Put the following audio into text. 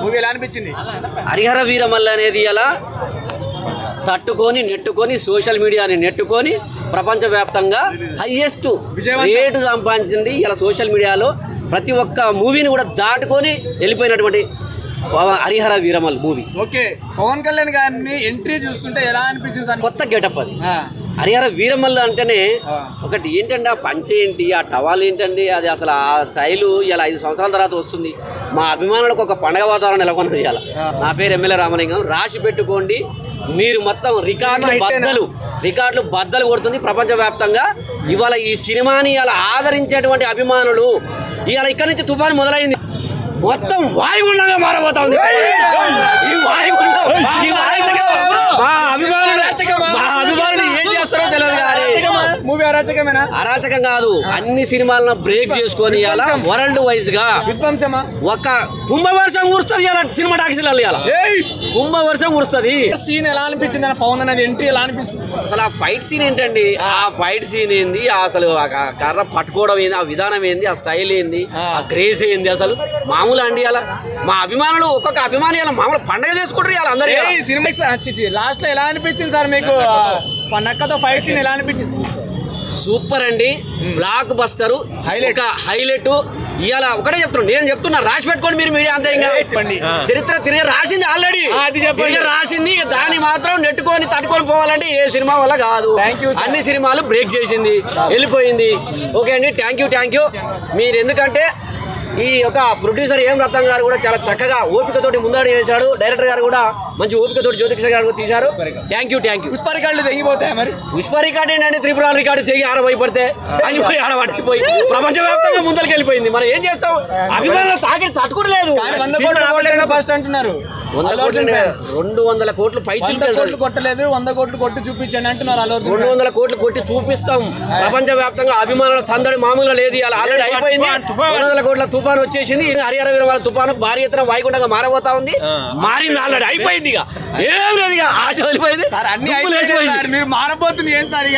Movie ఎలా అనిపించింది? హరిహర వీరమల్లు అనేది ఇలా తట్టుకొని నెట్టుకొని సోషల్ మీడియాని నెట్టుకొని ప్రపంచవ్యాప్తంగా హైయెస్ట్ రేటు సంపాదించింది. ఇలా సోషల్ మీడియాలో ప్రతి ఒక్క మూవీని కూడా దాటుకొని వెళ్ళిపోయినటువంటి హరిహర వీరమల్లు మూవీ. ఓకే, పవన్ కళ్యాణ్ గారిని ఎంట్రీ చూస్తుంటే ఎలా అనిపించింది సార్? కొత్త గెటప్ అది. హరిహర వీరమల్లు అంటేనే ఒకటి ఏంటంటే ఆ పంచ ఏంటి, ఆ టవాల్ ఏంటండి, అది అసలు ఆ శైలు ఇలా 5 సంవత్సరాల తర్వాత వస్తుంది. మా అభిమానులకు ఒక పండగ వాతావరణం నెలకొన్నది. ఇలా నా పేరు ఎమ్మెల్యే రామలింగం. రాసి పెట్టుకోండి, మీరు మొత్తం రికార్డులు బద్దలు కొడుతుంది ప్రపంచవ్యాప్తంగా. ఇవాళ ఈ సినిమాని ఇలా ఆదరించేటువంటి అభిమానులు ఇవాళ ఇక్కడి నుంచి తుఫాను మొదలైంది, మొత్తం వాయుగుండంగా మారబోతా ఉంది. ఈ వాయుగుండం మా అభిమానులు ఏం చేస్తారో తెలియదు. మూవీ అరాచకమేనా? అరాచకం కాదు, అన్ని సినిమాలను బ్రేక్ చేసుకొని ఇలా వరల్డ్ వైజ్ గా విధ్వంసమా? ఒక కుంభవర్షం కురుస్తుంది ఇలా సినిమా టాకీస్లలో. ఇలా కుంభవర్షం కురుస్తుంది. సీన్ ఎలా అనిపించింది అన్న పవన్ అనేది ఎంట్రీ ఎలా అనిపించింది? అసలు ఆ ఫైట్ సీన్ ఏంటండి, ఆ ఫైట్ సీన్ ఏంది, అసలు ఆ కర్ర పట్టుకోవడం ఏంది, ఆ విధానం ఏంది, ఆ స్టైల్ ఏంది, ఆ క్రేజ్ ఏంది, అసలు మామూలు అండి. అలా మా అభిమానులు ఒక్కొక్క అభిమాని అలా మామూలు పండగ చేసుకుంటారు. ఇలా అందరూ సినిమా లాస్ట్ లో ఎలా అనిపించింది సార్ మీకు? నక్కతో ఫైట్ సీన్ ఎలా అనిపించింది? సూపర్ అండి, బ్లాక్ బస్టర్, హైలైట్. ఇవాళ ఒకటే చెప్తున్నాను, నేను చెప్తున్నా, రాసి పెట్టుకోండి మీరు మీడియా అంతా. ఇంకా చరిత్ర తిరిగి రాసింది ఆల్రెడీ, తిరిగి రాసింది. దాన్ని మాత్రం నెట్టుకొని తట్టుకొని పోవాలంటే ఏ సినిమా వల్ల కాదు. అన్ని సినిమాలు బ్రేక్ చేసింది, వెళ్ళిపోయింది. ఓకే అండి, థ్యాంక్ యూ. మీరు ఎందుకంటే ఈ యొక్క ప్రొడ్యూసర్ ఏం రత్నం గారు కూడా చాలా చక్కగా ఓపికతోటి ముందడి చేశాడు. డైరెక్టర్ గారు కూడా మంచి ఓపికతోటి జ్యోతికిషోర్ గారు తీశారు. Thank you. పుష్ప రికార్డులు తెగిపోతాయి. మరి పుష్ప రికార్డు ఏంటంటే త్రిపురాల రికార్డు తెగి ఆడబోయిపడితే అనిపోయి ఆడబడిపోయి ప్రపంచవ్యాప్తంగా ముందరికి వెళ్ళిపోయింది. మనం ఏం చేస్తాం? అభిమానులు తాకిడి తట్టుకోవట్లేదు. 100 కోట్లు ఫస్ట్ అంటున్నారు. 200 కోట్లు పైచిలు కొట్టలేదు, 100 కోట్లు కొట్టి చూపించండి అంటున్నారు. 200 కోట్లు కొట్టి చూపిస్తాం. ప్రపంచవ్యాప్తంగా అభిమానుల సందడి మామూలుగా లేదు. ఇలా ఆల్రెడీ అయిపోయింది. 200 కోట్ల తుఫాను వచ్చేసింది. హరిహర వీరమల్లు తుఫాను భారీ ఎత్తున వాయుగుండంగా మారబోతా ఉంది. మారింది, ఆల్రెడీ అయిపోయింది. ఇక ఏం లేదు, ఇక ఆశ వెళ్ళిపోయింది. మీరు మారబోతుంది ఏం సార్?